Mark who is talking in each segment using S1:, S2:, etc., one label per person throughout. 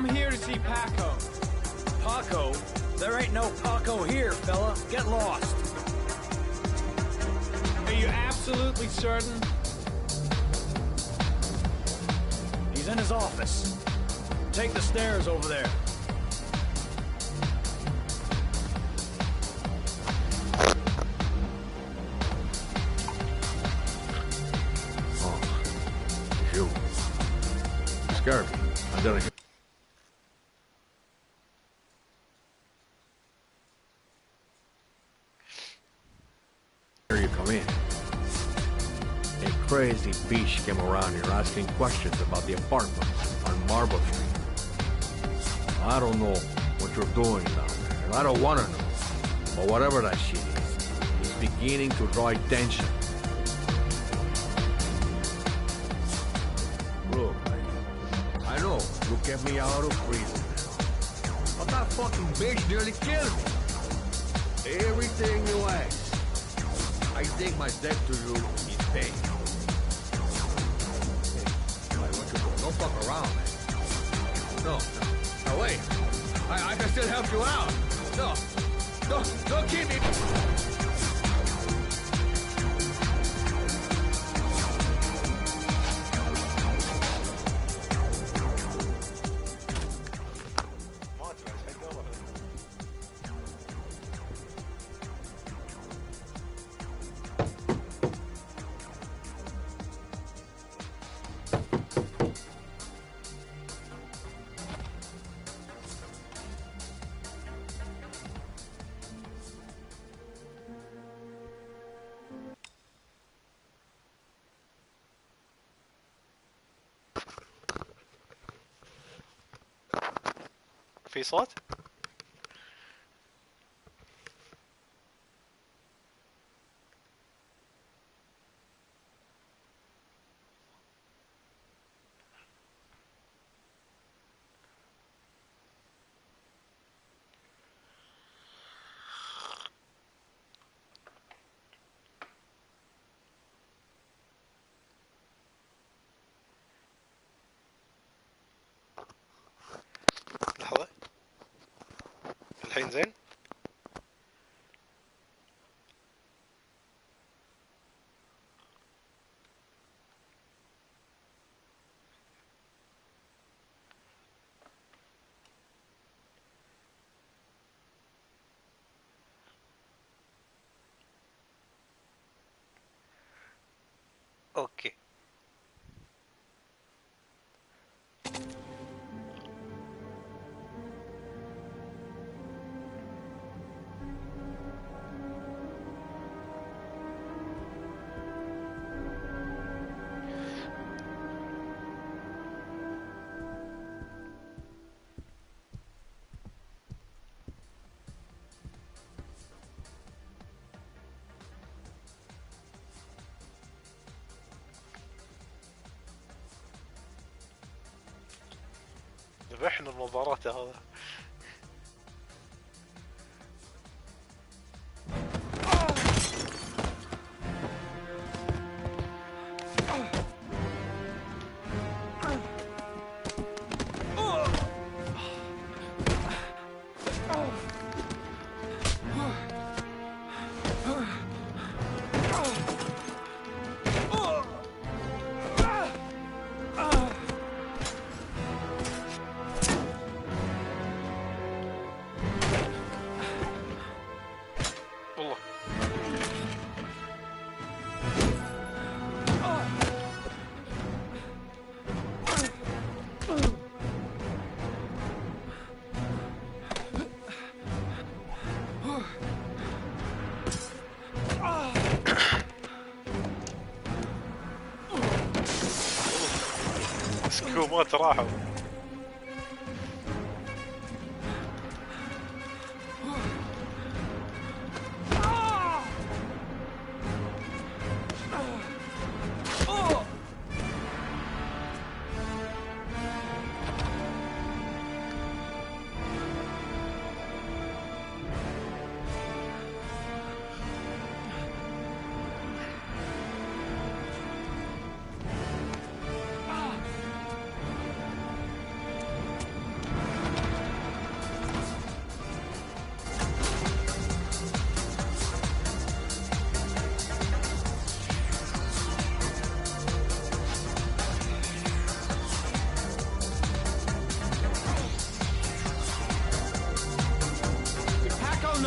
S1: I'm here to see Paco.
S2: Paco? There ain't no Paco here, fella. Get lost.
S1: Are you absolutely certain?
S2: He's in his office. Take the stairs over there.
S3: You. Scared me. I'm gonna get... Here you come in. A crazy bitch came around here asking questions about the apartment on Marble Street. I don't know what you're doing down there, and I don't want to know. But whatever that shit is, it's beginning to draw attention. Look, I know you kept me out of prison now. But that fucking bitch nearly killed me. Everything you ask, I think my debt to you is paid. Hey, I want you to don't fuck around, man. No. Now wait. I can still help you out. No. Don't keep me.
S4: في صوت؟ لحظة الحين زين؟ اوكي ذبحنا المباراة هذا. سكومات راحوا.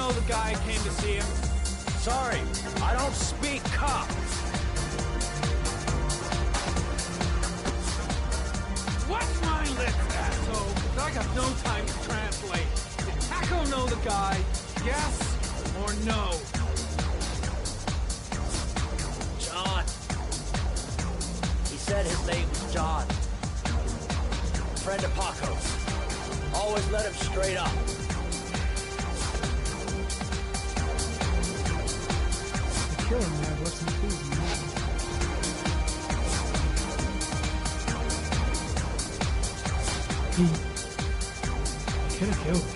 S1: know the guy came to see him.
S2: Sorry, I don't speak cop.
S1: Watch my lips, asshole. I got no time to translate. Did Paco know the guy? Yes or no?
S2: John. He said his name was John. Friend of Paco's. Always let him straight up.
S5: The killer might have left some clues in that. He could have killed.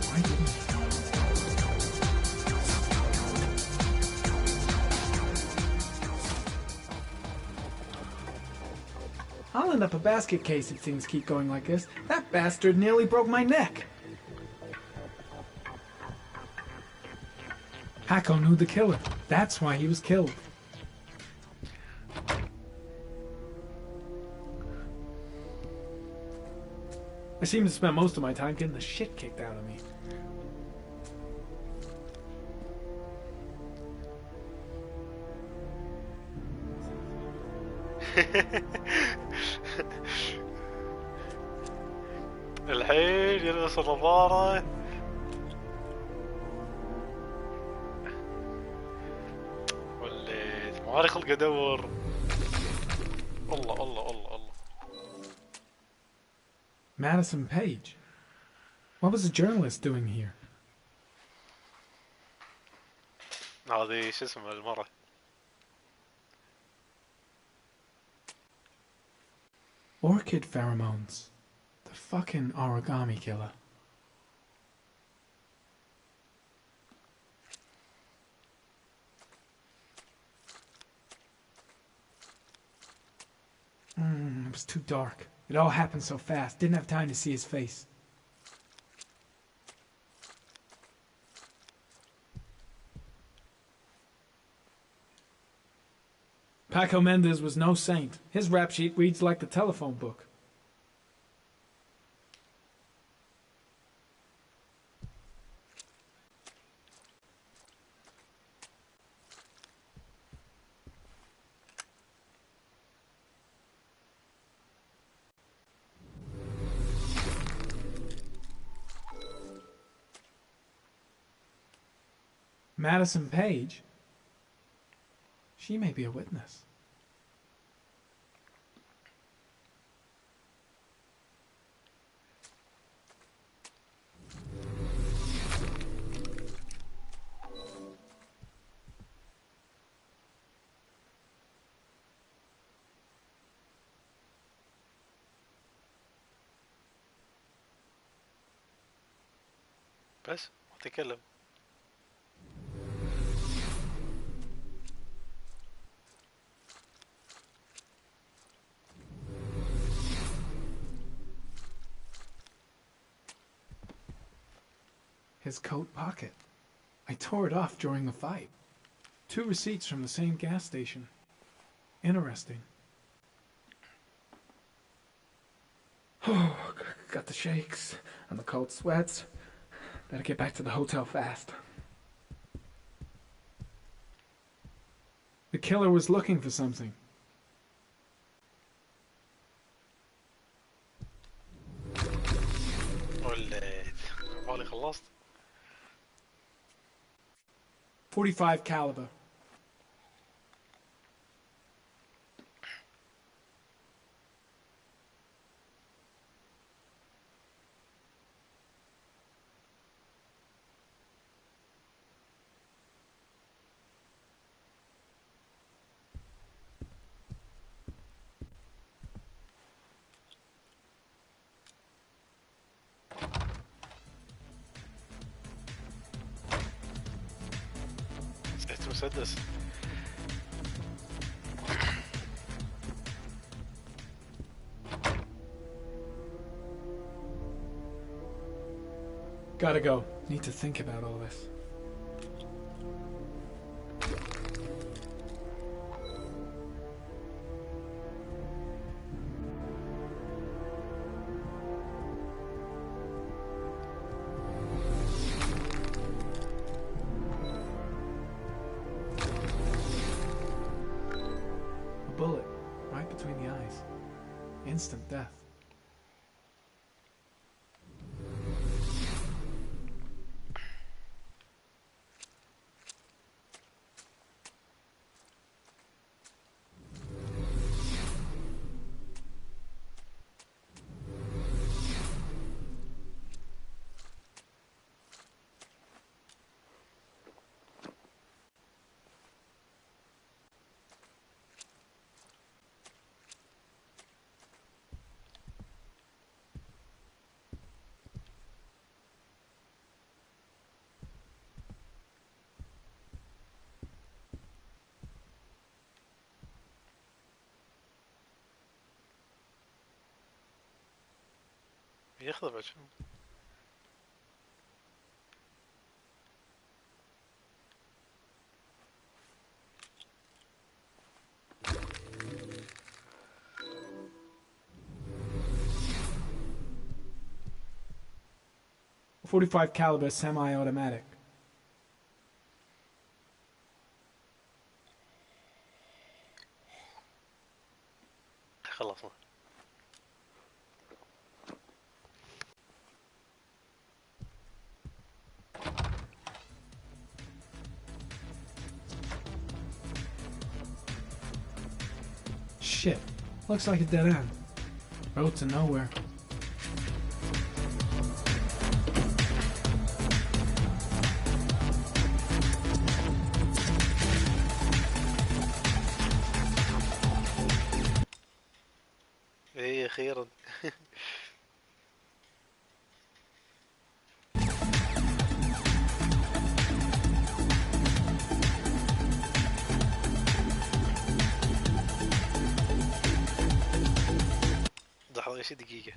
S5: Why didn't he? I'll end up a basket case if things keep going like this. That bastard nearly broke my neck. Paco knew the killer. That's why he was killed. I seem to spend most of my time getting the shit kicked out of me.
S4: الحين يلبس النظارة. وليت مالي خلق ادور. الله الله الله الله.
S5: Madison Page. What was a journalist doing here?
S4: هذه شو اسمها المرة.
S5: Orchid pheromones. The fucking origami killer. It was too dark. It all happened so fast. Didn't have time to see his face. Paco Mendez was no saint. His rap sheet reads like the telephone book. Madison Page? She may be a witness.
S4: بس تكلم.
S5: His coat pocket. I tore it off during the fight. 2 receipts from the same gas station. Interesting. Oh, got the shakes and the cold sweats. Better get back to the hotel fast. The killer was looking for something.
S4: وليت بالي خلصت.
S5: 45 caliber.
S4: نسيت مسدس.
S5: Gotta go. Need to think about all this. instant death.
S4: يخرب شو.
S5: .45 caliber semi-automatic.
S4: خلصنا.
S5: Shit. Looks like a dead end. Road to nowhere.
S4: ايه اخيرا. لحظة ايش دقيقة.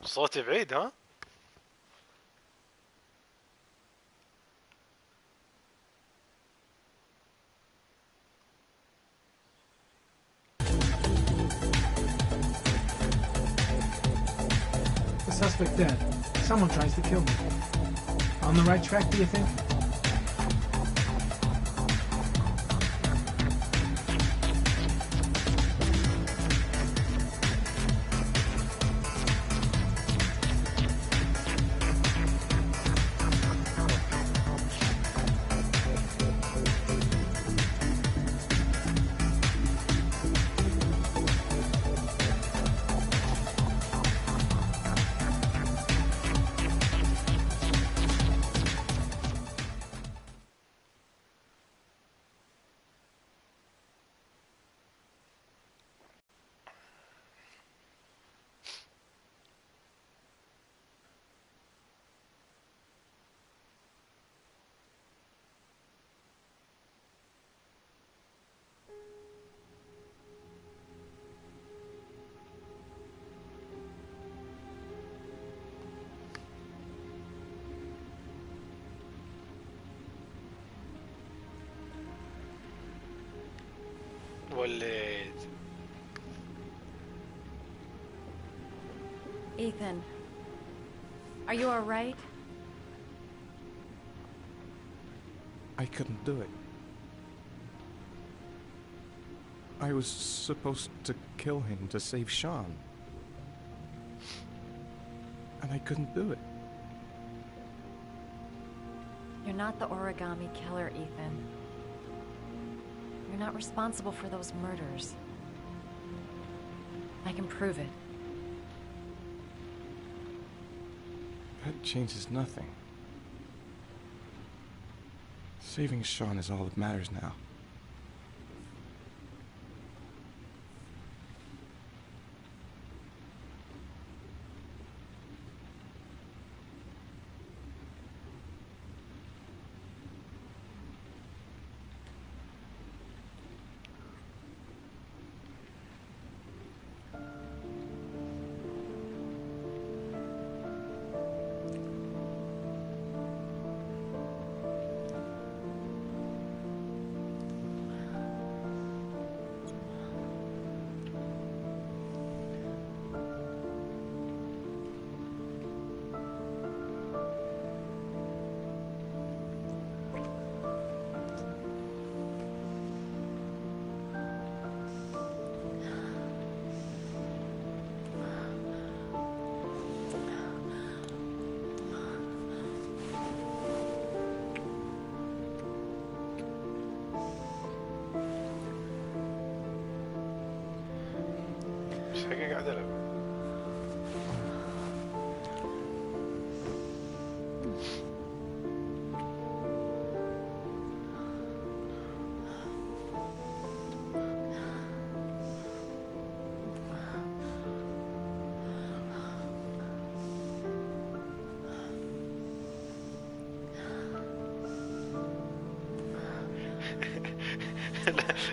S4: صوتي بعيد ها؟
S5: The suspect dead. Someone tries to kill me. On the right track, do you think?
S4: وليت.
S6: Ethan, are you all right?
S7: I couldn't do it. I was supposed to kill him to save Sean. And I couldn't do it.
S6: You're not the origami killer, Ethan. You're not responsible for those murders. I can prove it.
S7: That changes nothing. Saving Sean is all that matters now.
S4: حاجة قاعد ألعب.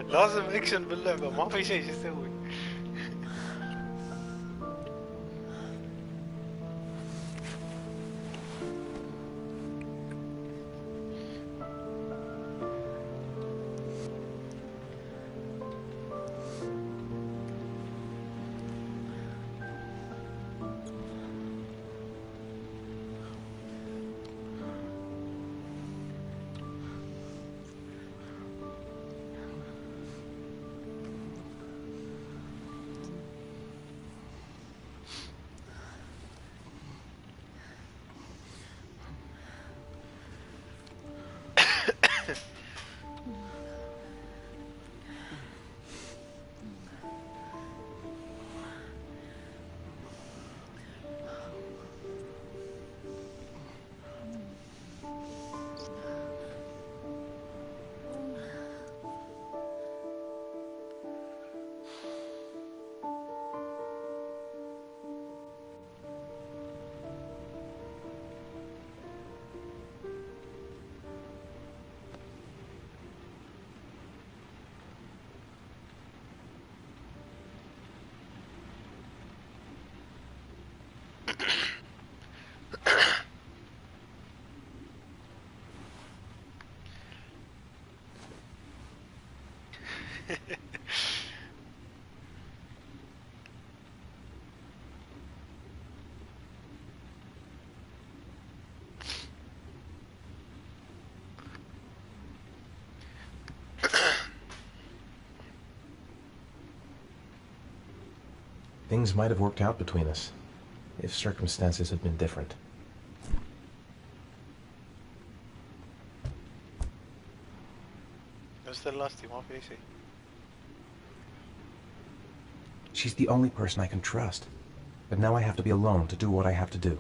S4: لازم اكشن باللعبة، ما في شيء شو اسوي؟
S8: Things might have worked out between us, if circumstances had been different.
S4: نفس اللاستي ما في شيء.
S8: She's the only person I can trust, but now I have to be alone to do what I have to do.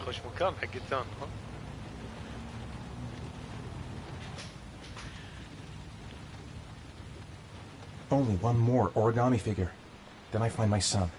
S4: خوش مكان حق الثان ها.
S8: Only one more origami figure. Then I find my son.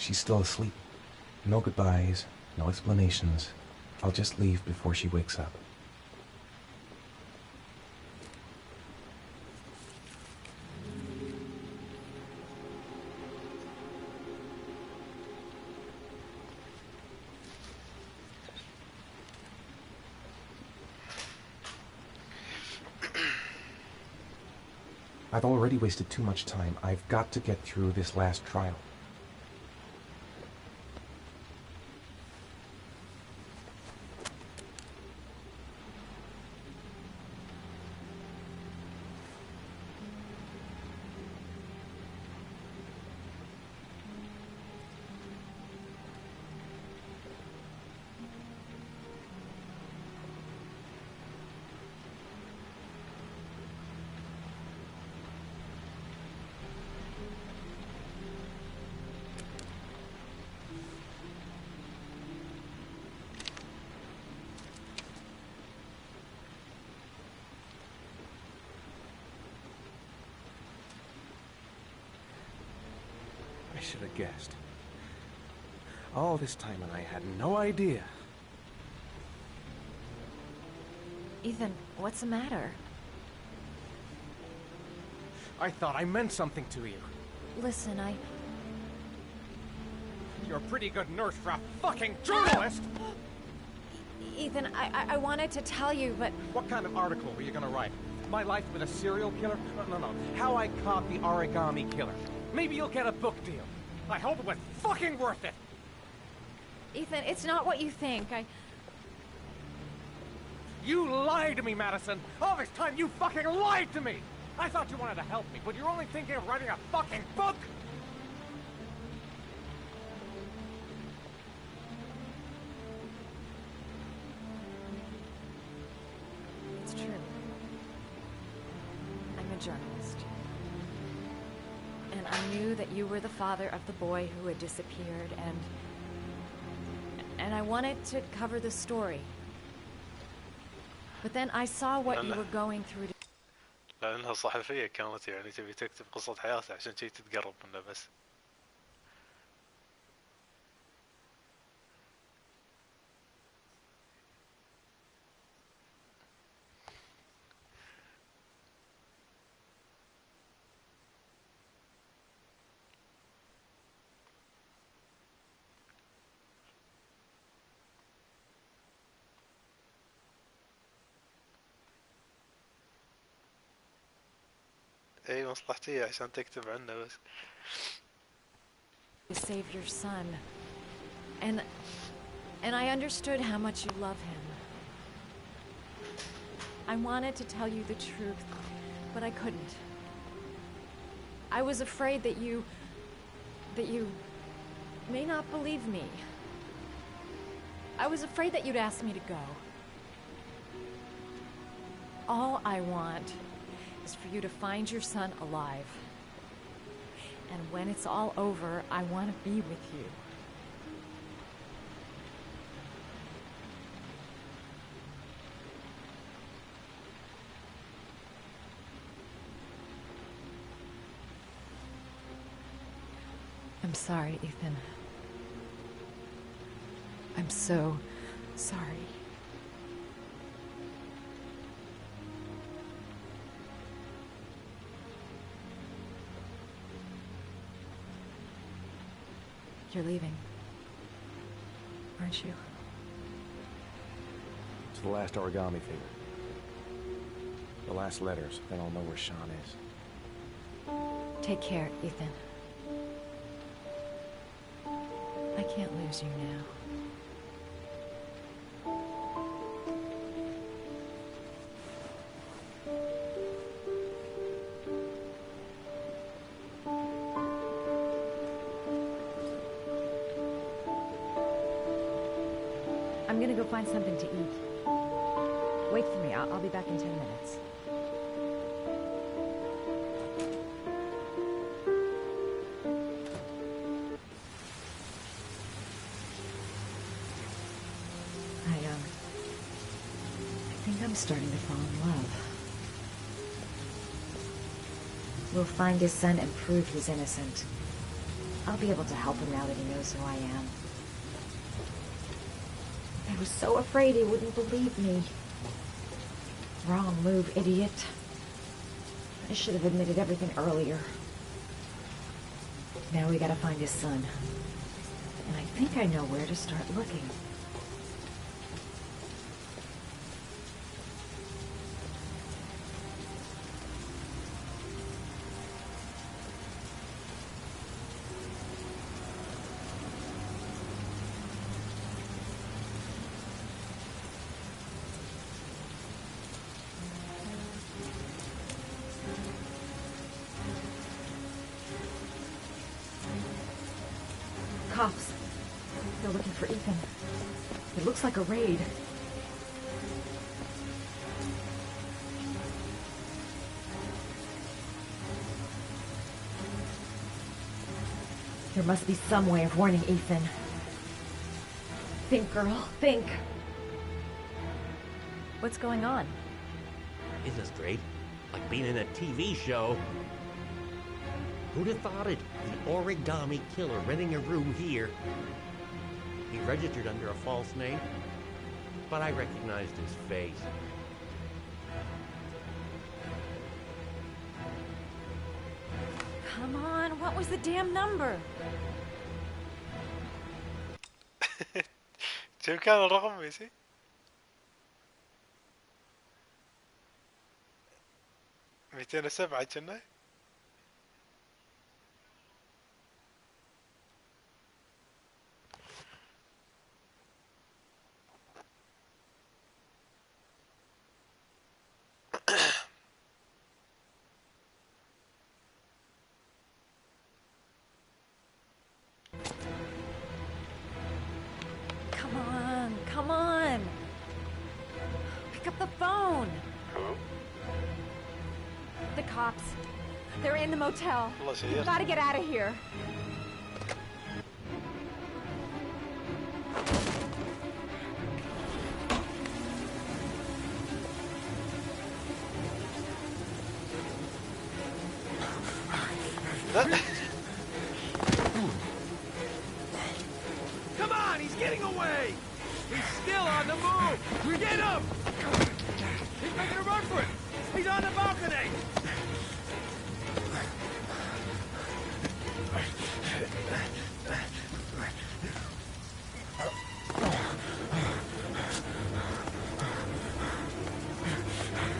S8: She's still asleep. No goodbyes, no explanations. I'll just leave before she wakes up. I've already wasted too much time. I've got to get through this last trial.
S7: should have guessed. All this time and I had no idea.
S6: Ethan, what's the matter?
S7: I thought I meant something to you.
S6: Listen,
S7: You're a pretty good nurse for a fucking journalist!
S6: Ethan, I wanted to tell you, but...
S7: What kind of article were you gonna write? My life with a serial killer? No. How I caught the origami killer. Maybe you'll get a book deal. I hope it was fucking worth it!
S6: Ethan, it's not what you think.
S7: You lied to me, Madison! All this time you fucking lied to me! I thought you wanted to help me, but you're only thinking of writing a fucking book!
S6: It's true. I'm a journalist. And I knew that you were the father of the boy who had disappeared, and I wanted to cover the story. But then I saw what you were going through.
S4: لأنها صحفية كانت يعني تبي تكتب قصة حياتها عشان شي تتقرب منه بس. اي مصلحتي عشان تكتب عنه بس.
S6: To save your son. And I understood how much you love him. I wanted to tell you the truth, but I couldn't. I was afraid that you may not believe me. I was afraid that you'd ask me to go. All I want is for you to find your son alive. And when it's all over, I want to be with you. I'm sorry, Ethan. I'm so sorry. You're leaving, aren't you?
S7: It's the last origami figure. The last letters, then I'll know where Sean is.
S6: Take care, Ethan. I can't lose you now. I'm gonna go find something to eat. Wait for me. I'll be back in 10 minutes. I think I'm starting to fall in love. We'll find his son and prove he's innocent. I'll be able to help him now that he knows who I am. I was so afraid he wouldn't believe me. Wrong move, idiot. I should have admitted everything earlier. Now we gotta find his son. And I think I know where to start looking. Cops. They're looking for Ethan. It looks like a raid. There must be some way of warning Ethan. Think, girl, think. What's going on?
S9: Isn't this great? Like being in a TV show. Who'd have thought it? The origami killer renting a room here. He registered under a false name, but I recognized his face.
S6: Come on, what was the damn number?
S4: كم كان الرقم ميسي؟ ميتين وسبعة كنا؟
S6: Come on. Pick up the phone.
S4: Hello?
S6: The cops. They're in the motel.
S4: والله
S6: We've
S4: شيء.
S6: got to get out of here.
S1: Come on, he's getting away! He's still on the move! Get him! He's making a run for it! He's on the balcony!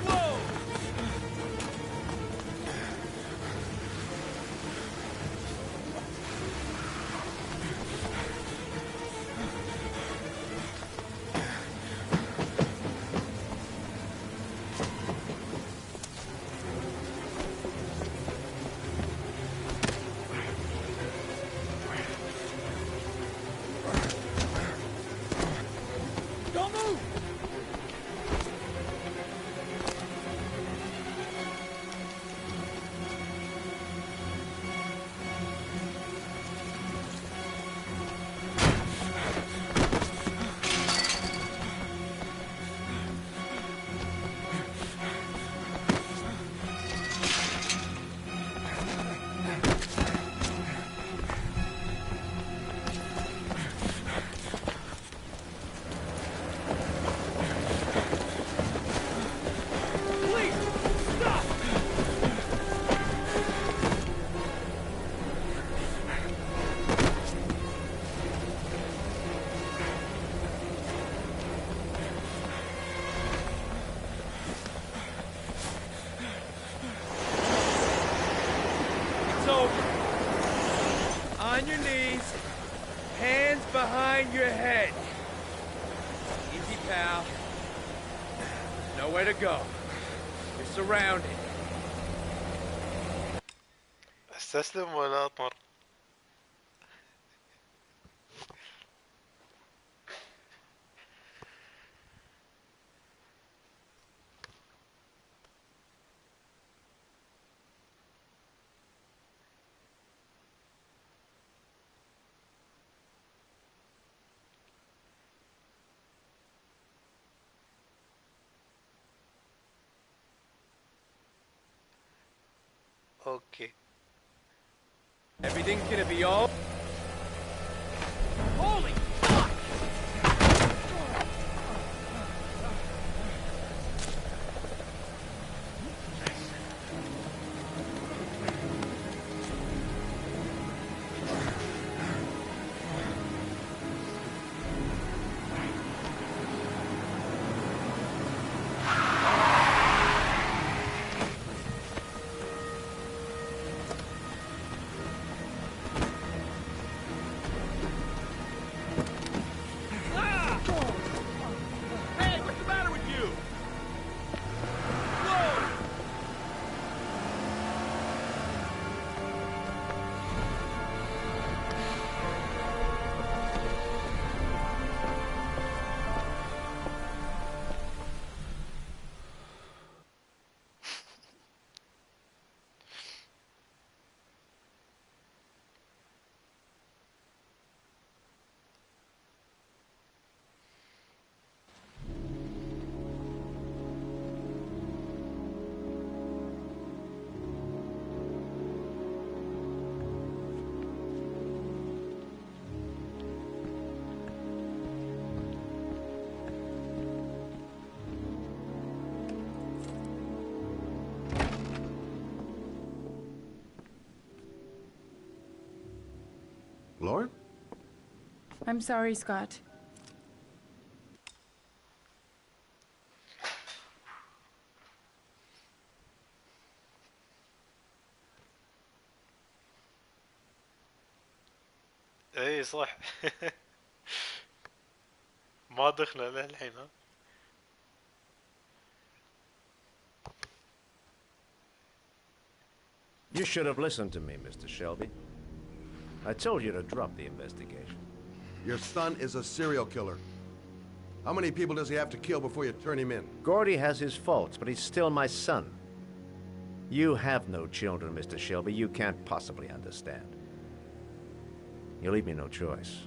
S1: Whoa! Don't move! Please, stop! It's over. On your knees, hands behind your head. Easy, pal. Nowhere to go. You're surrounded.
S4: استسلم ولا اطمر؟ اوكي.
S1: Everything's gonna be all. Holy fuck!
S10: Lauren?
S11: I'm sorry, Scott.
S4: اي صح. ما دخنا له الحين ها.
S12: You should have listened to me, Mr. Shelby. I told you to drop the investigation.
S10: Your son is a serial killer. How many people does he have to kill before you turn him in?
S12: Gordy has his faults, but he's still my son. You have no children, Mr. Shelby. You can't possibly understand. You leave me no choice.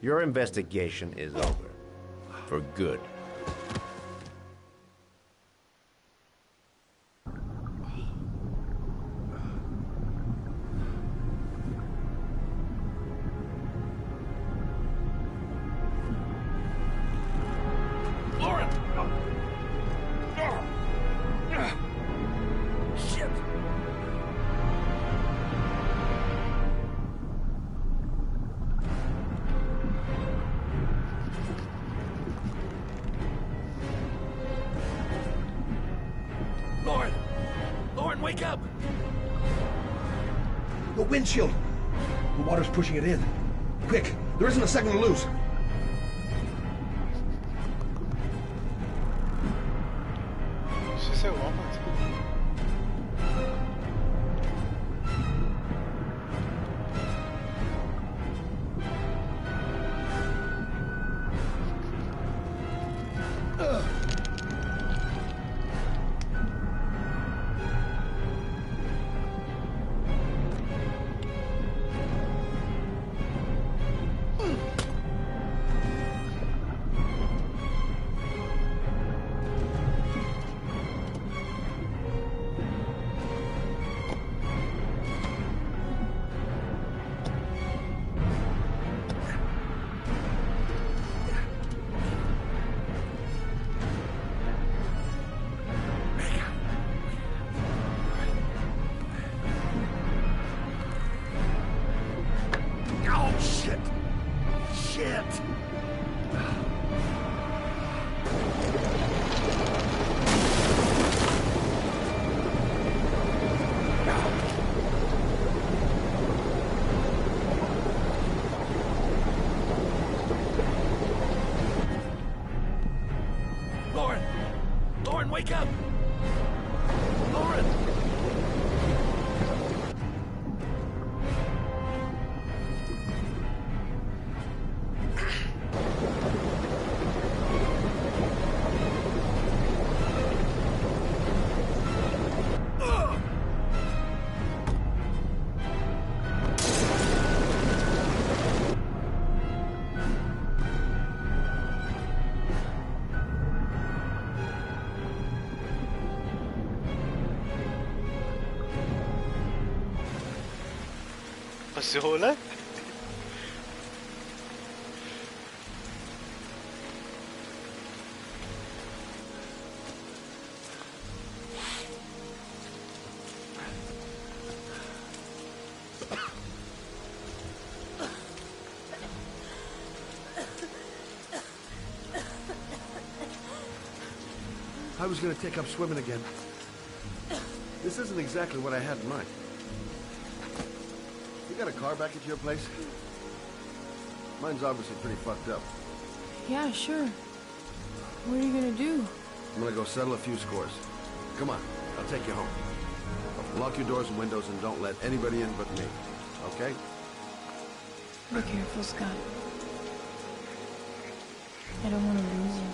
S12: Your investigation is over. For good.
S1: Wake up!
S13: The windshield! The water's pushing it in. Quick, there isn't a second to lose.
S4: She said what?
S1: Wake up! Lauren!
S4: بالسهولة؟
S10: I was gonna take up swimming again. This isn't exactly what I had in mind. You got a car back at your place? Mine's obviously pretty fucked up.
S11: Yeah, sure. What are you gonna do?
S10: I'm gonna go settle a few scores. Come on, I'll take you home. Lock your doors and windows and don't let anybody in but me. Okay?
S11: Be careful, Scott. I don't want to lose you.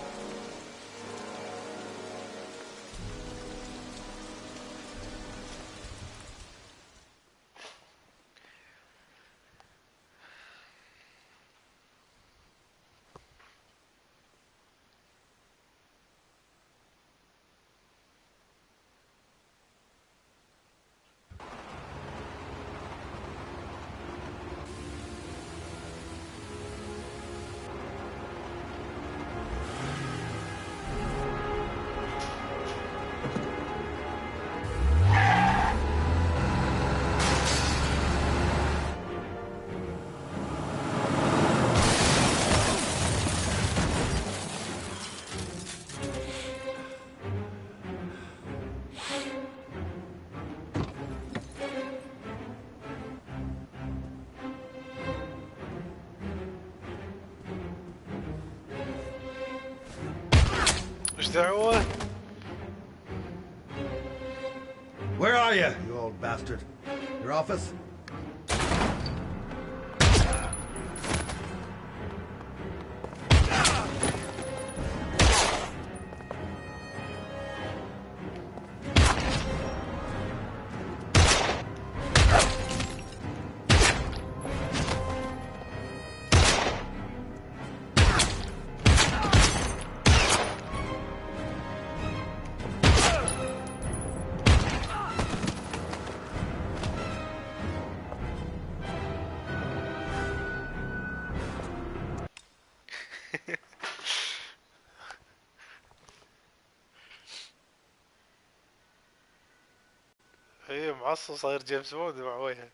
S4: وش دعوه؟
S13: Where are you, you old bastard? Your office?
S4: ايه معصب صاير جيمس بوند مع وجهه.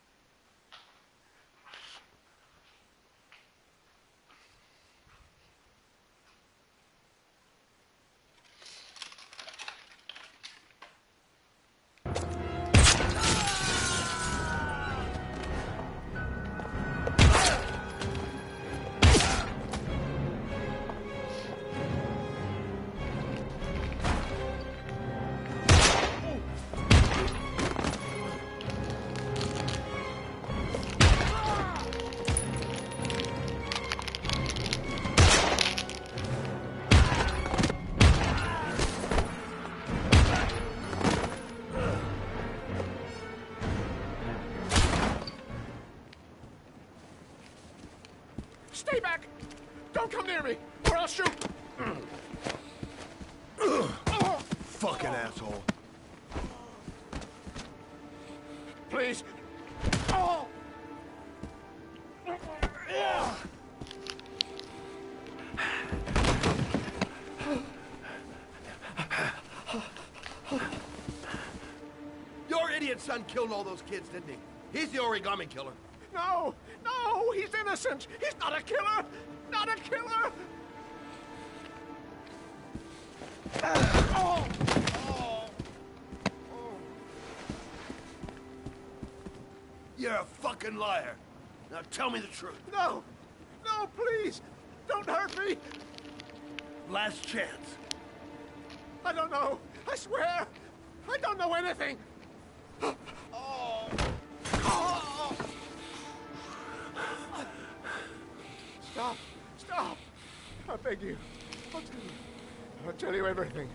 S7: Stay back! Don't come near me, or I'll shoot!
S10: Fucking asshole.
S7: Please. Oh.
S10: Your idiot son killed all those kids, didn't he? He's the origami killer.
S7: No! No! He's innocent! He's not a killer! Not a killer! Oh.
S10: You're a fucking liar. Now tell me the truth.
S7: No! No, please! Don't hurt me!
S10: Last chance.
S7: I don't know! I swear! I don't know anything! Stop! Stop! I beg you. I'll tell you everything.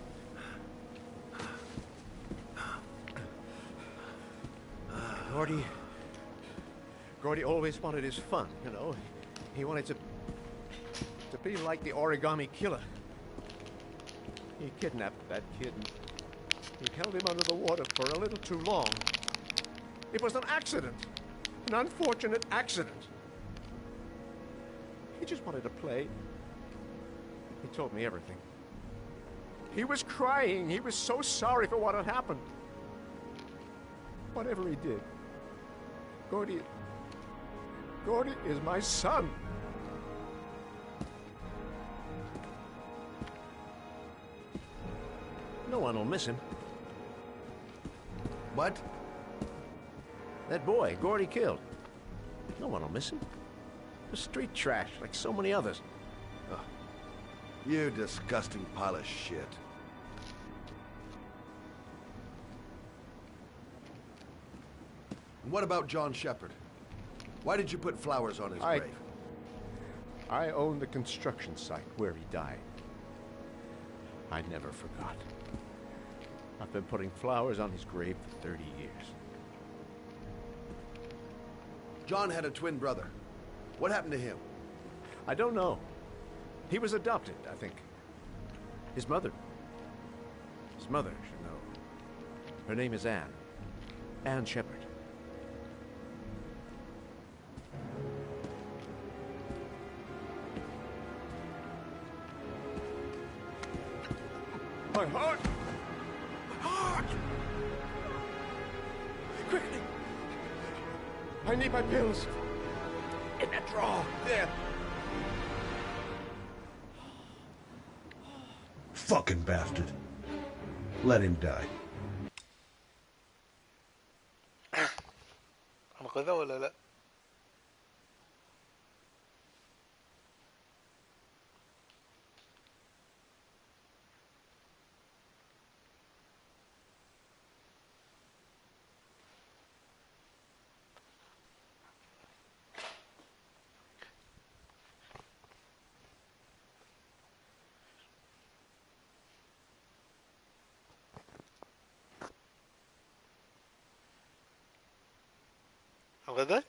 S12: Gordy always wanted his fun, you know. He wanted to be like the origami killer. He kidnapped that kid and he held him under the water for a little too long. It was an accident. An unfortunate accident. He just wanted to play. He told me everything.
S7: He was crying. He was so sorry for what had happened. Whatever he did, Gordy is my son.
S12: No one will miss him.
S10: What?
S12: That boy, Gordy killed. No one will miss him. The street trash, like so many others.
S10: Oh, you disgusting pile of shit. And what about John Shepard? Why did you put flowers on his grave?
S12: I own the construction site where he died. I never forgot. I've been putting flowers on his grave for 30 years.
S10: John had a twin brother. What happened to him?
S12: I don't know. He was adopted, I think. His mother should know. Her name is Anne. Anne Shepard.
S7: My heart! My heart! Quickly! I need my pills. In that drawer. There.
S13: Fucking bastard. Let him die.
S4: انقذه ولا لا؟ غدا؟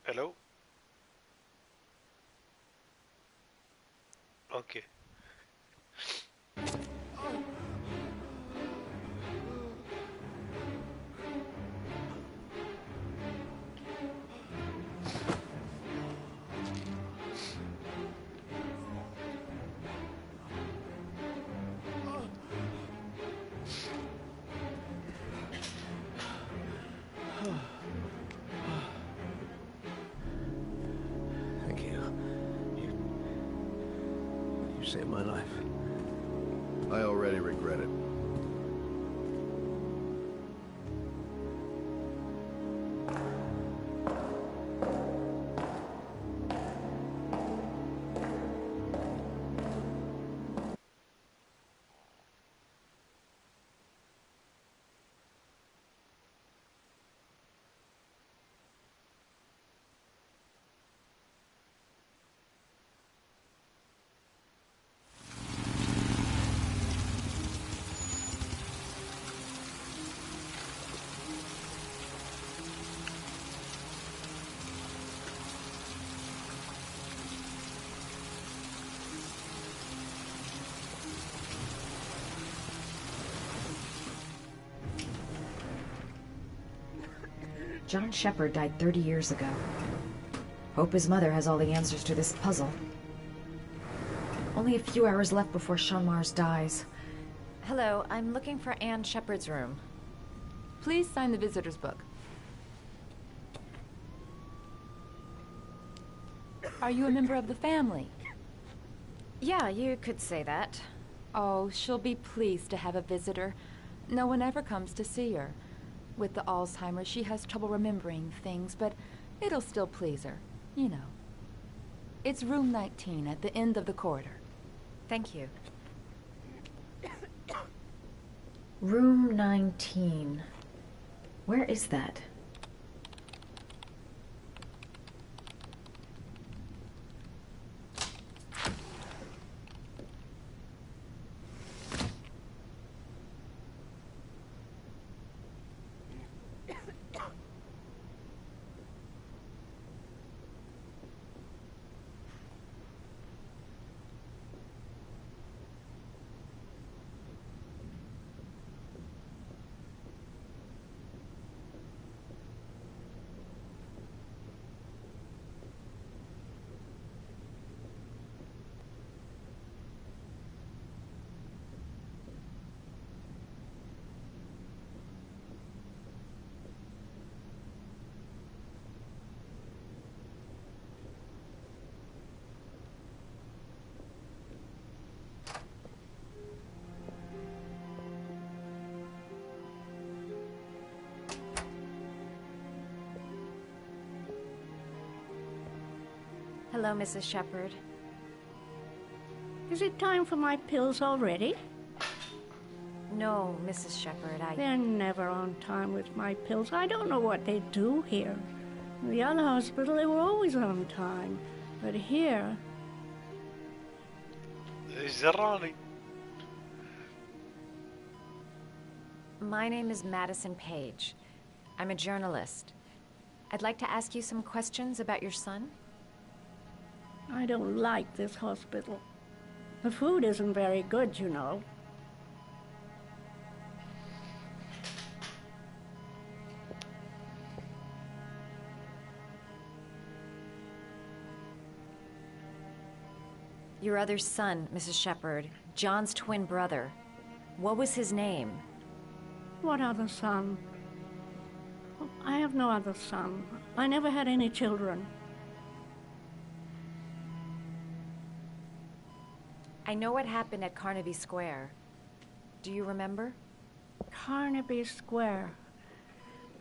S4: الو. اوكي.
S3: Thank you. You saved my life.
S10: I already regret it.
S14: John Shepard died 30 years ago. Hope his mother has all the answers to this puzzle. Only a few hours left before Sean Mars dies.
S6: Hello, I'm looking for Anne Shepard's room.
S11: Please sign the visitor's book. Are you a member of the family?
S6: Yeah, you could say that.
S11: Oh, she'll be pleased to have a visitor. No one ever comes to see her. With the Alzheimer's, she has trouble remembering things, but it'll still please her. You know. It's room 19 at the end of the corridor.
S6: Thank you.
S14: Room 19. Where is that?
S6: Hello, Mrs. Shepard.
S15: Is it time for my pills already?
S6: No, Mrs. Shepard,
S15: They're never on time with my pills. I don't know what they do here. In the other hospital, they were always on time. But here...
S4: الجراني.
S6: My name is Madison Page. I'm a journalist. I'd like to ask you some questions about your son.
S15: I don't like this hospital. The food isn't very good, you know.
S6: Your other son, Mrs. Shepard, John's twin brother. What was his name?
S15: What other son? Oh, I have no other son. I never had any children.
S6: I know what happened at Carnaby Square. Do you remember?
S15: Carnaby Square.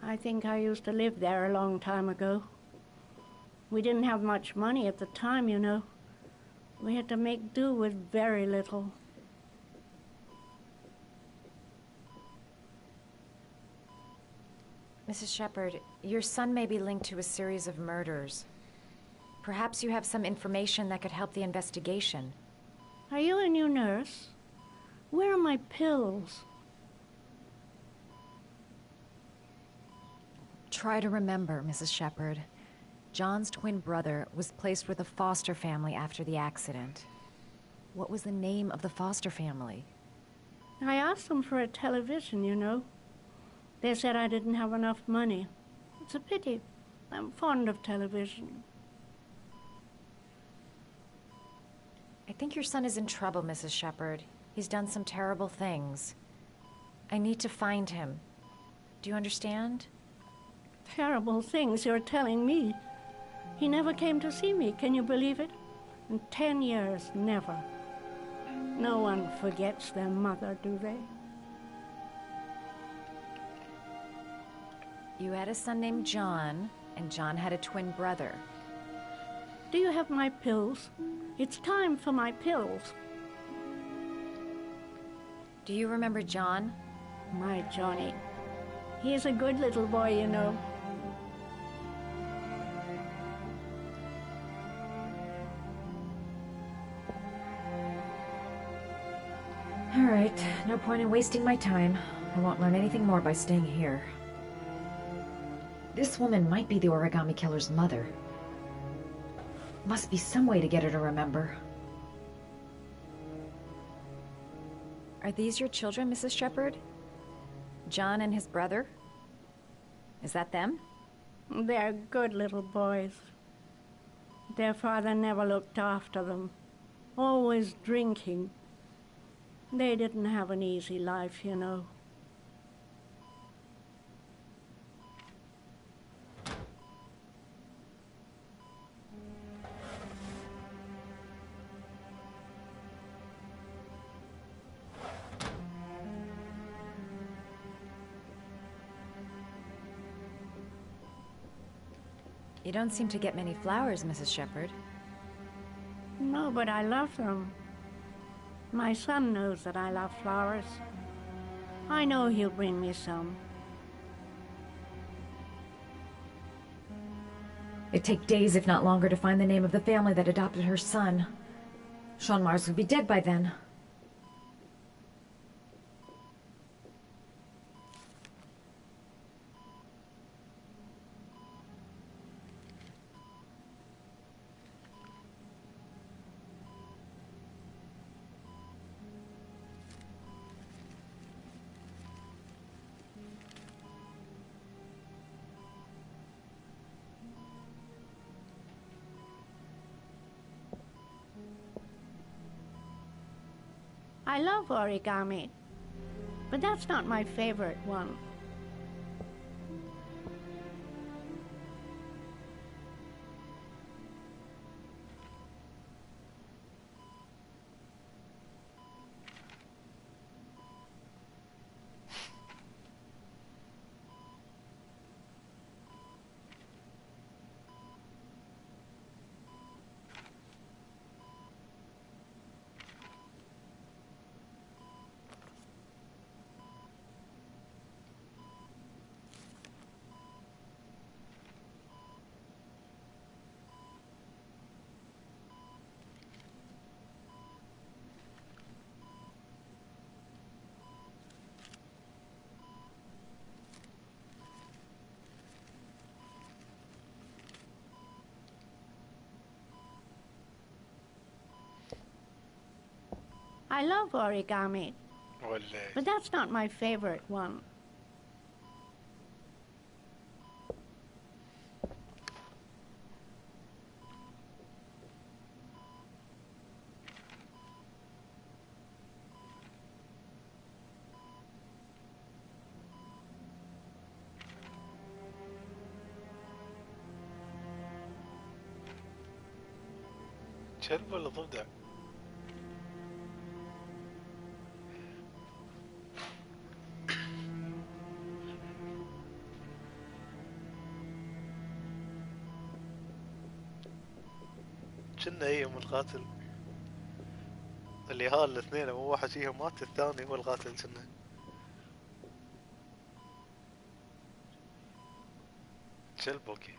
S15: I think I used to live there a long time ago. We didn't have much money at the time, you know. We had to make do with very little.
S6: Mrs. Shepherd, your son may be linked to a series of murders. Perhaps you have some information that could help the investigation.
S15: Are you a new nurse? Where are my pills?
S6: Try to remember, Mrs. Shepherd. John's twin brother was placed with a foster family after the accident. What was the name of the foster family?
S15: I asked them for a television, you know. They said I didn't have enough money. It's a pity. I'm fond of television.
S6: I think your son is in trouble, Mrs. Shepherd. He's done some terrible things. I need to find him. Do you understand?
S15: Terrible things you're telling me. He never came to see me, can you believe it? In 10 years, never. No one forgets their mother, do they?
S6: You had a son named John, and John had a twin brother.
S15: Do you have my pills? It's time for my pills.
S6: Do you remember John?
S15: My Johnny. He's a good little boy, you know.
S14: All right, no point in wasting my time. I won't learn anything more by staying here. This woman might be the origami killer's mother. Must be some way to get her to remember.
S6: Are these your children, Mrs. Shepherd? John and his brother? Is that them?
S15: They're good little boys. Their father never looked after them. Always drinking. They didn't have an easy life, you know.
S6: You don't seem to get many flowers, Mrs. Shepherd.
S15: No, but I love them. My son knows that I love flowers. I know he'll bring me some.
S14: It'd take days, if not longer, to find the name of the family that adopted her son. Sean Mars would be dead by then.
S15: I love origami, but that's not my favorite one. I love origami, but that's not my favorite one.
S4: كلب ولا ضفدع؟ كنا هي ام القاتل اللي الاثنين مو واحد فيهم مات الثاني هو القاتل كنا. كلب اوكي.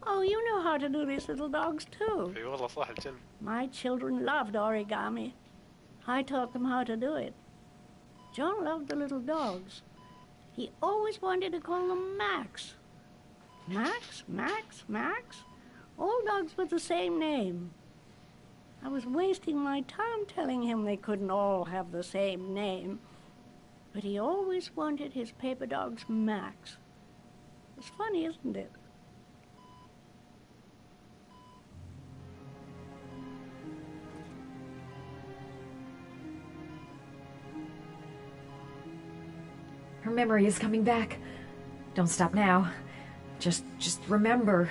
S15: Oh, you know how to do these little dogs too.
S4: اي والله صح الكلب.
S15: My children loved origami. I taught them how to do it. John loved the little dogs. He always wanted to call them Max. Max, Max, Max. All dogs with the same name. I was wasting my time telling him they couldn't all have the same name. But he always wanted his paper dogs Max. It's funny, isn't it?
S14: Her memory is coming back. Don't stop now. Just remember.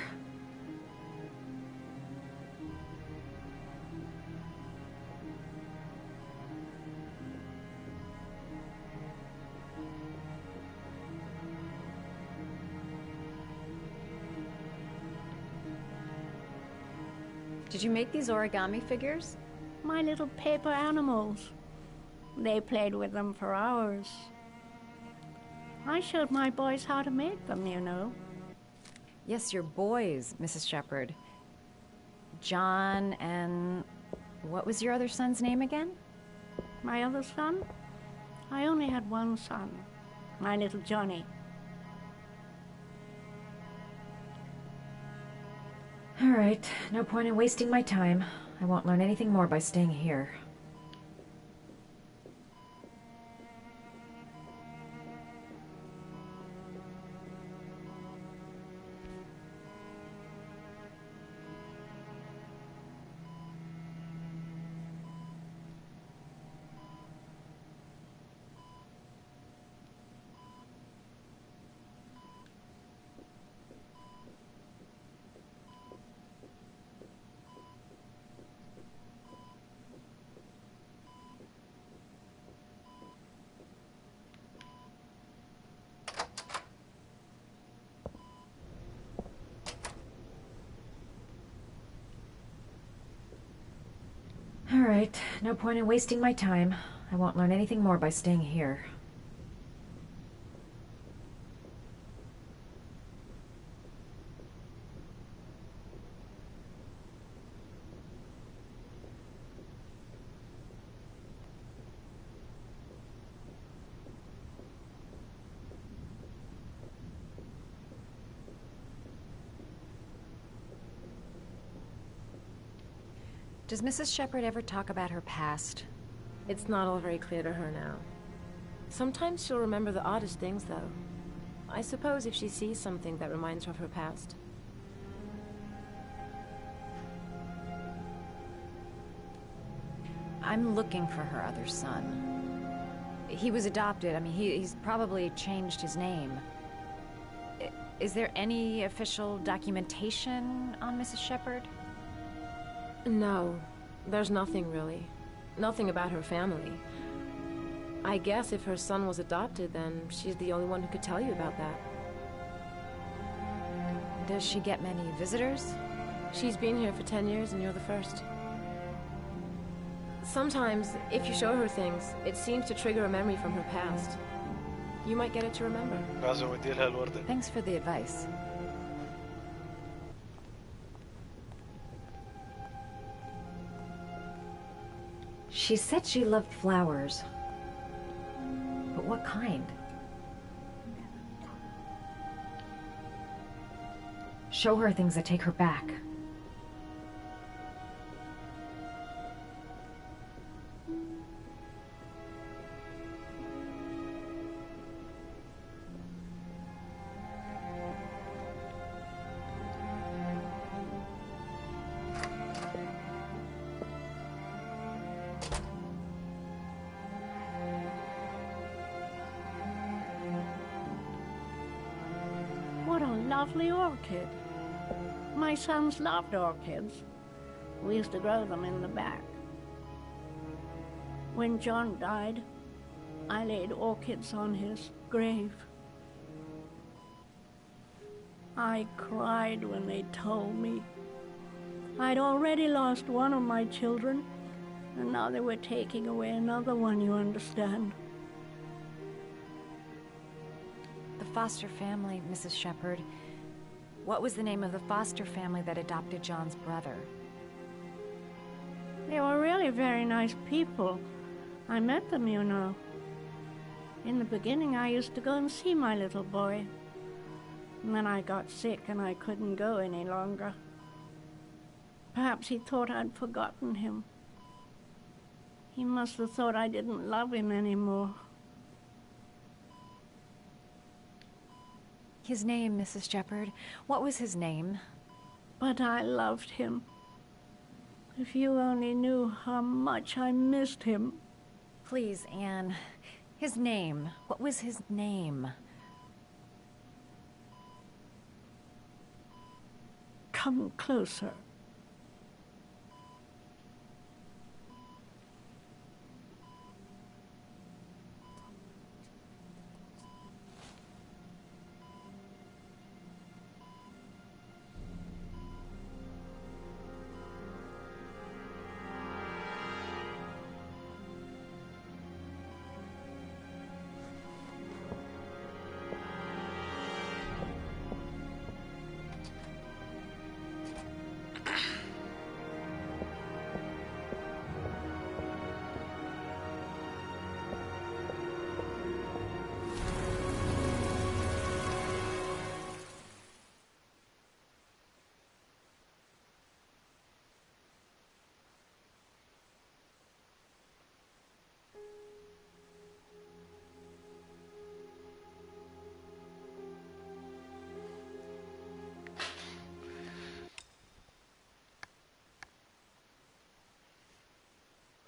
S6: Did you make these origami figures?
S15: My little paper animals. They played with them for hours. I showed my boys how to make them, you know.
S6: Yes, your boys, Mrs. Shepherd. John and... what was your other son's name again?
S15: My other son? I only had one son. My little Johnny.
S14: All right, no point in wasting my time. I won't learn anything more by staying here. All right, no point in wasting my time. I won't learn anything more by staying here.
S6: Does Mrs. Shepherd ever talk about her past?
S16: It's not all very clear to her now. Sometimes she'll remember the oddest things, though. I suppose if she sees something that reminds her of her past.
S6: I'm looking for her other son. He was adopted. I mean, he's probably changed his name. Is there any official documentation on Mrs. Shepherd?
S16: No, there's nothing really. Nothing about her family. I guess if her son was adopted, then she's the only one who could tell you about that.
S6: Does she get many visitors?
S16: She's been here for 10 years and you're the first. Sometimes, if you show her things, it seems to trigger a memory from her past. You might get it to remember.
S6: Thanks for the advice.
S14: She said she loved flowers. But what kind? Show her things that take her back.
S15: What a lovely orchid. My sons loved orchids. We used to grow them in the back. When John died, I laid orchids on his grave. I cried when they told me. I'd already lost one of my children, and now they were taking away another one, you understand.
S6: The foster family, Mrs. Shepherd. What was the name of the foster family that adopted John's brother?
S15: They were really very nice people. I met them, you know. In the beginning, I used to go and see my little boy. And then I got sick and I couldn't go any longer. Perhaps he thought I'd forgotten him. He must have thought I didn't love him anymore.
S6: His name, Mrs. Shepherd. What was his name?
S15: But I loved him. If you only knew how much I missed him.
S6: Please, Anne. His name. What was his name?
S15: Come closer.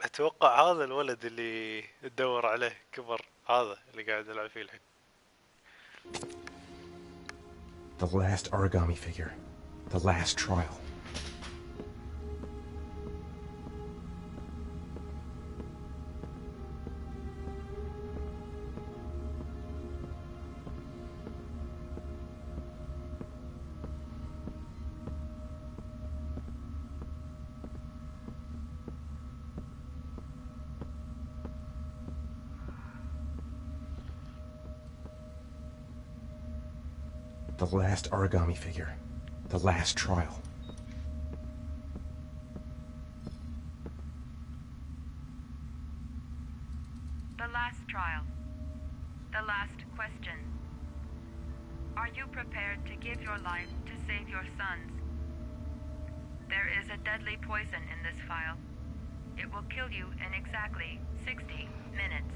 S4: اتوقع هذا الولد اللي تدور عليه كبر، هذا اللي قاعد العب فيه الحين.
S8: The last origami figure. The last trial. The last origami figure. The last trial.
S17: The last trial. The last question. Are you prepared to give your life to save your sons? There is a deadly poison in this file. It will kill you in exactly 60 minutes.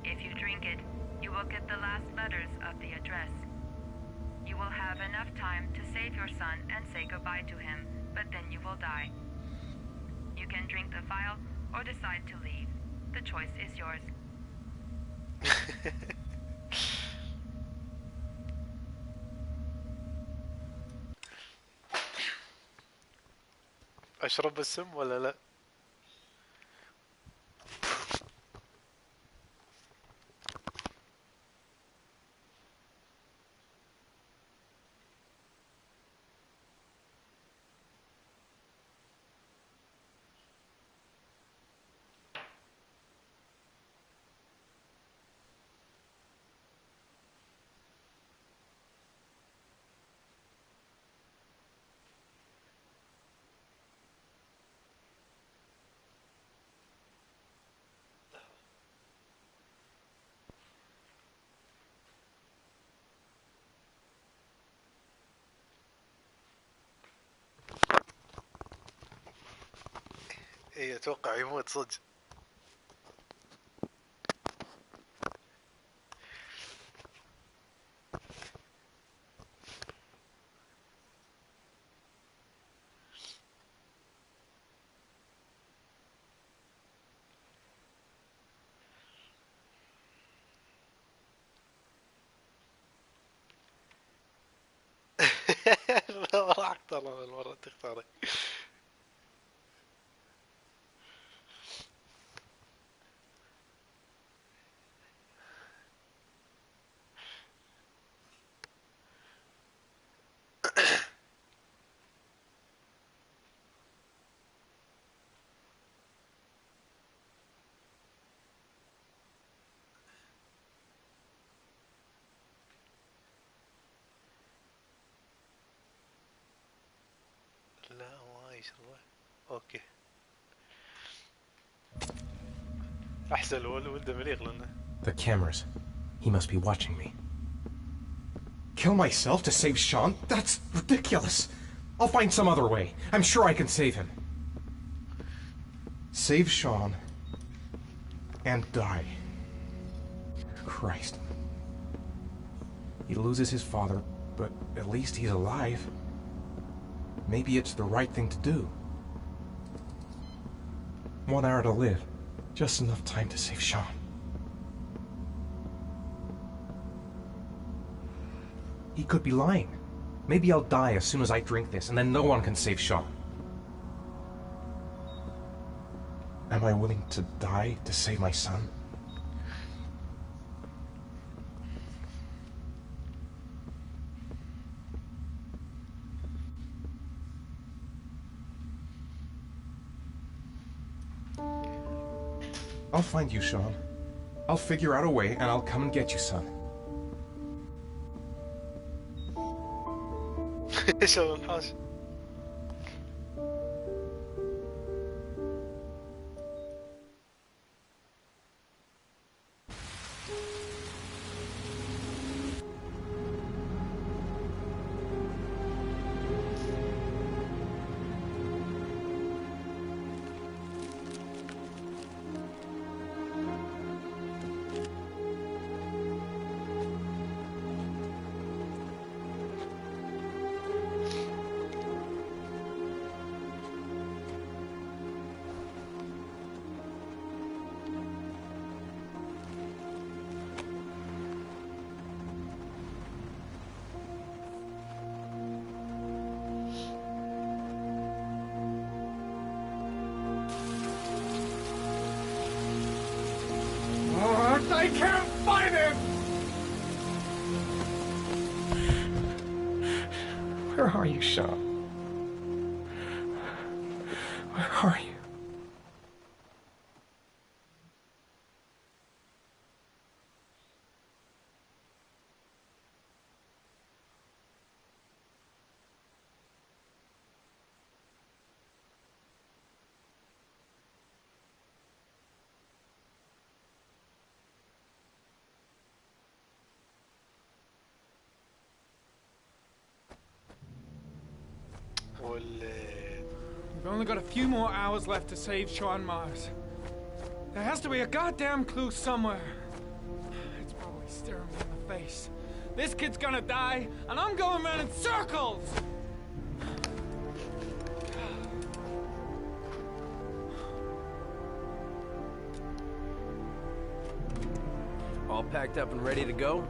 S17: If you drink it, you will get the last letters of the address. You will have enough time to save your son and say goodbye to him, but then you will die. You can drink the vial or decide to leave. The choice is yours.
S4: اشرب السم ولا لا؟ اي اتوقع يموت صدق. راح اختار انا المرة تختاري. لا ما يشرح. اوكي احسن ولده مليق لنا.
S7: The cameras. He must be watching me. Kill myself to save Sean? That's ridiculous. I'll find some other way. I'm sure I can save him. Save Sean and die. Christ. He loses his father, but at least he's alive. Maybe it's the right thing to do. 1 hour to live. Just enough time to save Sean. He could be lying. Maybe I'll die as soon as I drink this, and then no one can save Sean. Am I willing to die to save my son? I'll find you, Sean. I'll figure out a way, and I'll come and get you, son.
S4: شو الحاج؟
S1: I can't find him!
S7: Where are you, Sean? Where are you?
S5: We've only got a few more hours left to save Sean Mars. There has to be a goddamn clue somewhere. It's probably staring me in the face. This kid's gonna die, and I'm going around in circles!
S3: All packed up and ready to go?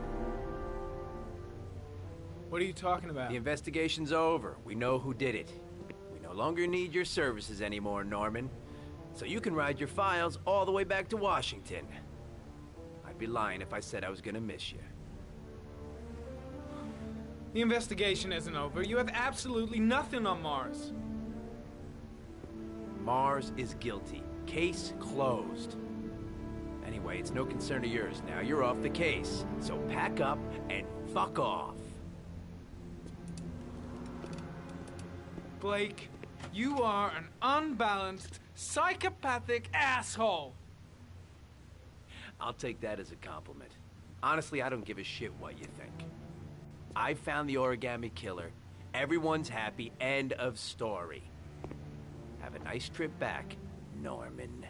S5: What are you talking about?
S3: The investigation's over. We know who did it. We no longer need your services anymore, Norman. So you can ride your files all the way back to Washington. I'd be lying if I said I was gonna miss you.
S5: The investigation isn't over. You have absolutely nothing on Mars.
S3: Mars is guilty. Case closed. Anyway, it's no concern of yours now. You're off the case. So pack up and fuck off.
S5: Blake, you are an unbalanced, psychopathic asshole.
S3: I'll take that as a compliment. Honestly, I don't give a shit what you think. I found the origami killer. Everyone's happy. End of story. Have a nice trip back, Norman.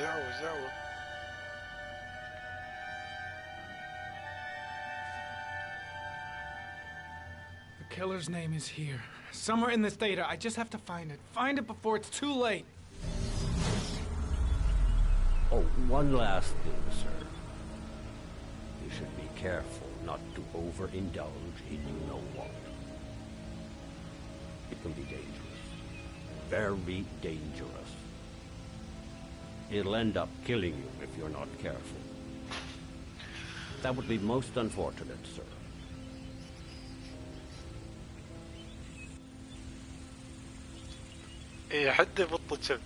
S4: دعوة
S5: The killer's name is here. Somewhere in this data. I just have to find it. Find it before it's too late.
S18: Oh, one last thing, sir. You should be careful not to overindulge in you-know-what. It can be dangerous. Very dangerous. It'll end up killing you if you're not careful. That would be most unfortunate, sir.
S4: ايه حد بطل شبت.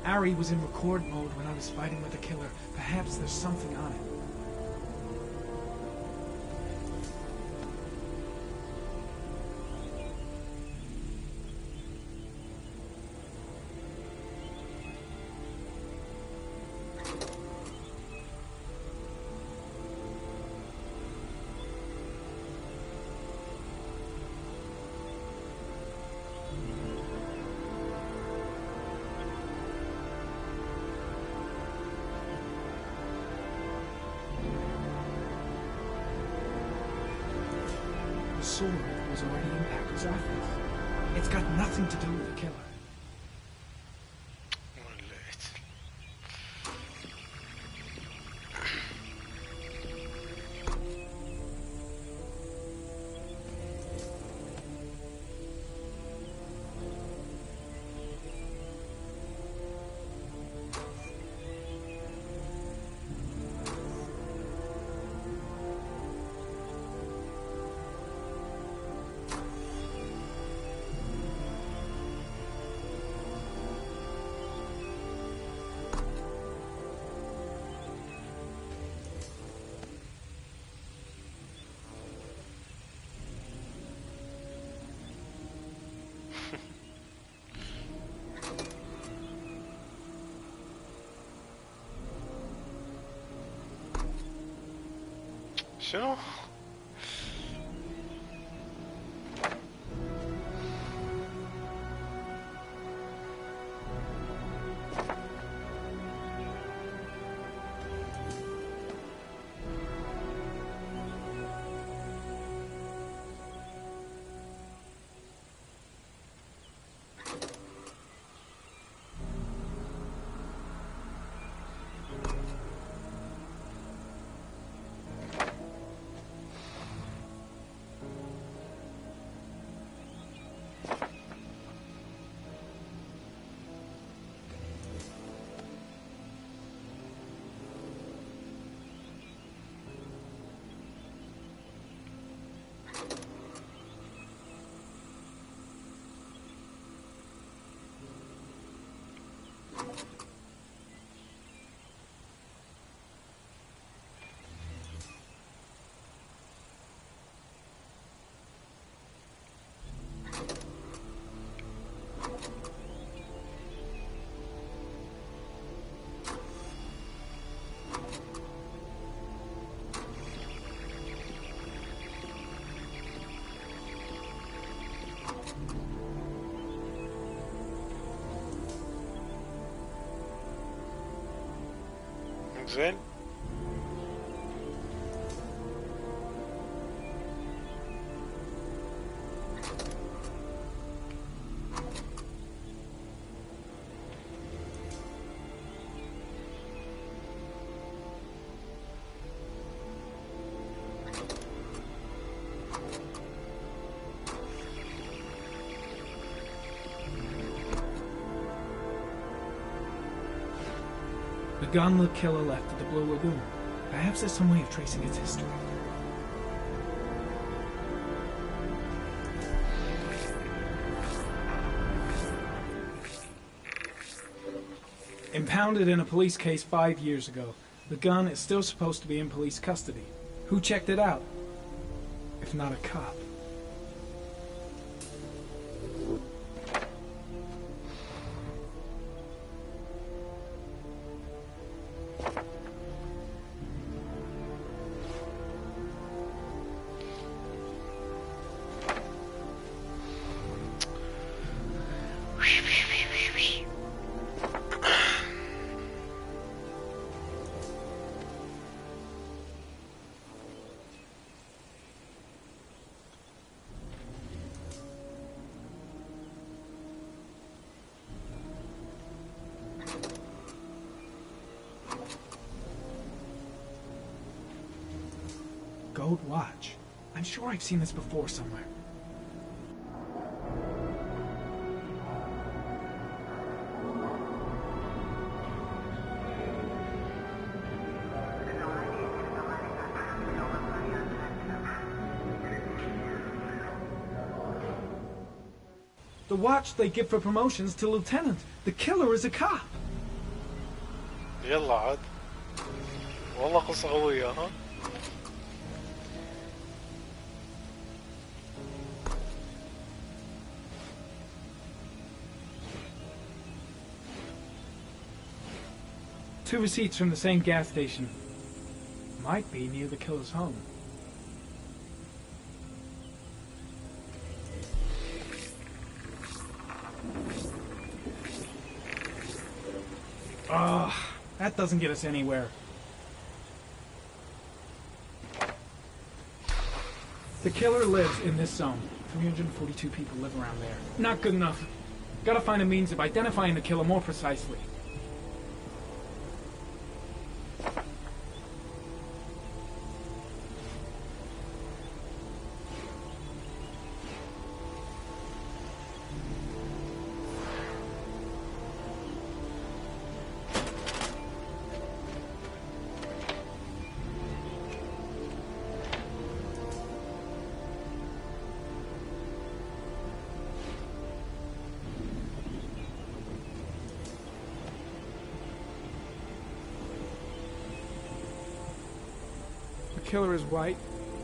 S5: Ari was in record mode when I was fighting with the killer. Perhaps there's something on it. The sword was already in Packer's office. It's got nothing to do with the killer.
S4: شنو؟ زين.
S5: The gun the killer left at the Blue Lagoon. Perhaps there's some way of tracing its history. Impounded in a police case 5 years ago, the gun is still supposed to be in police custody. Who checked it out? If not a cop. watch. I'm sure I've seen this before somewhere. The watch they give for promotions to lieutenant. The killer is a cop.
S4: يلا عاد والله قصة قوية ها.
S5: Two receipts from the same gas station. Might be near the killer's home. Ugh, that doesn't get us anywhere. The killer lives in this zone. 342 people live around there. Not good enough. Gotta find a means of identifying the killer more precisely. The killer is white,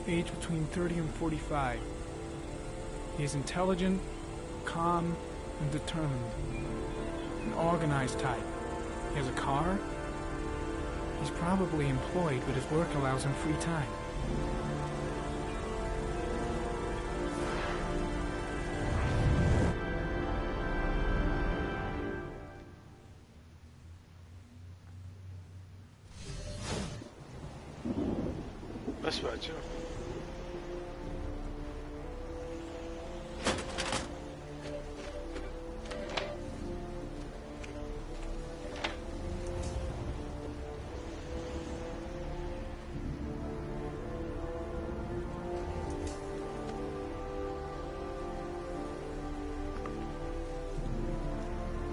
S5: age between 30 and 45. He is intelligent, calm, and determined. An organized type. He has a car. He's probably employed, but his work allows him free time.
S4: بس بعد شو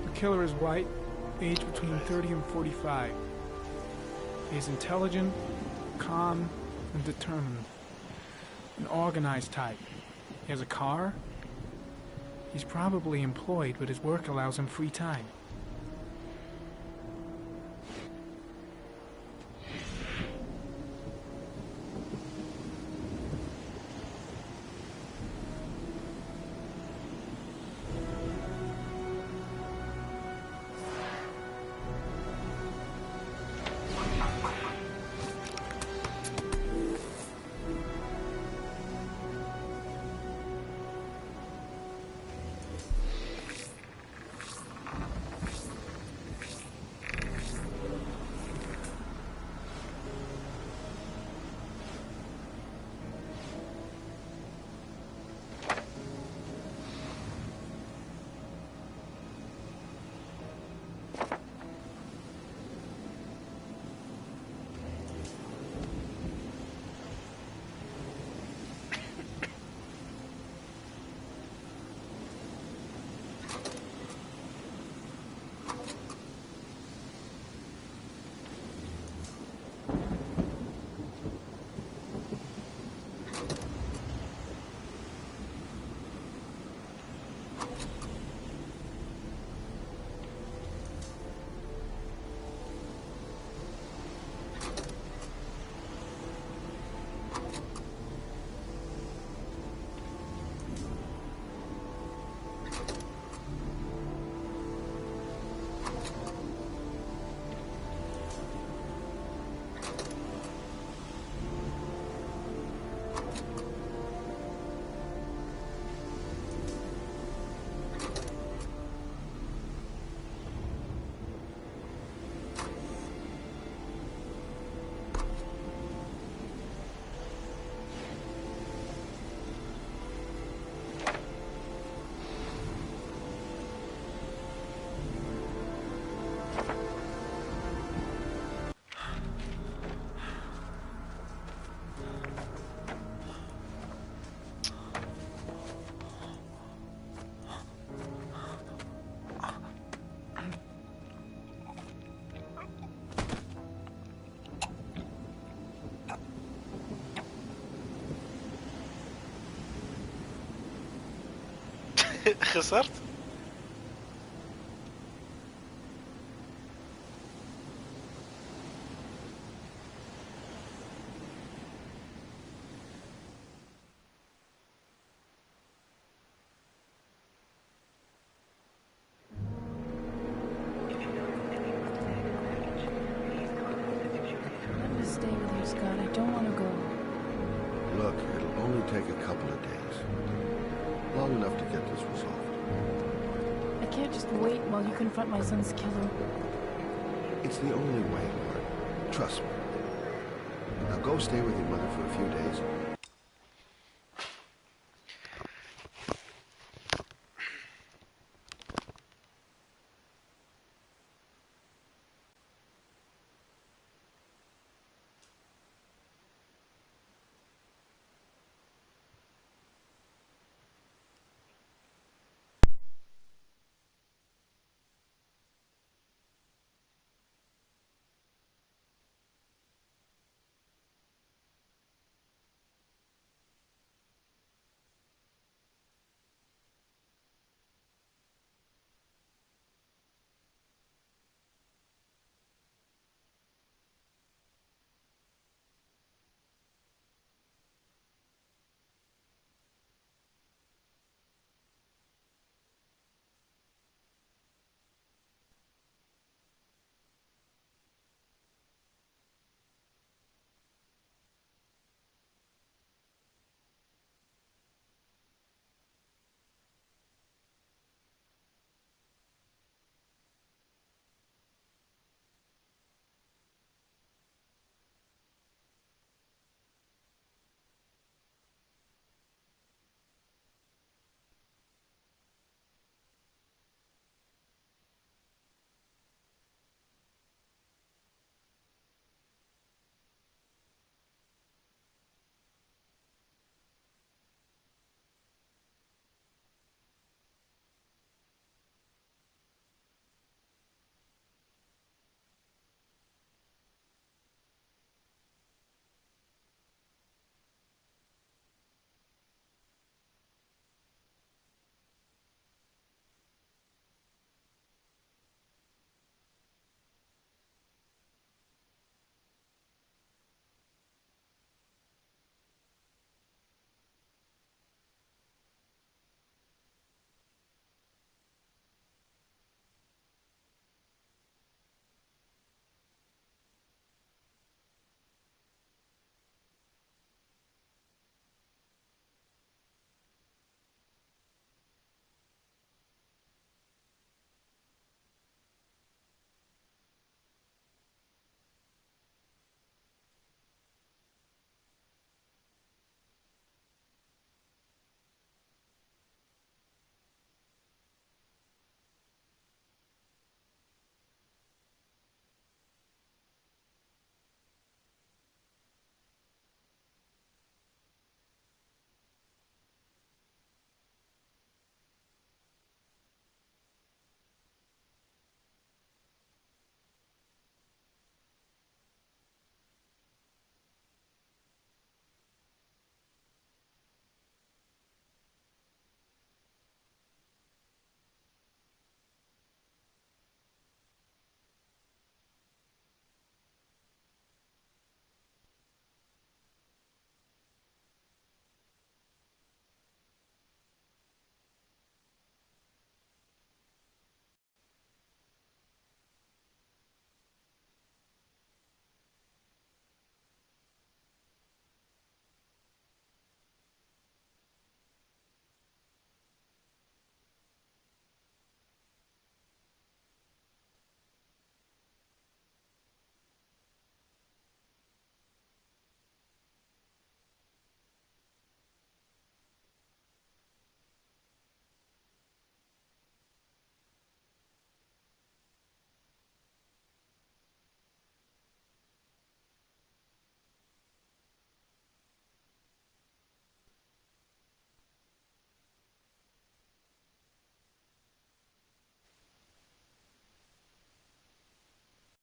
S5: The killer is white, age between 30 and 45. He is intelligent, calm, and determined. An organized type. He has a car. He's probably employed, but his work allows him free time.
S4: خسرت؟
S16: Stay with you, Scott. I don't want to go.
S10: Look, it'll only take a couple of days. Long enough to get this resolved.
S16: I can't just wait while you confront my son's killer.
S10: It's the only way, Lord. Trust me. Now go stay with your mother for a few days.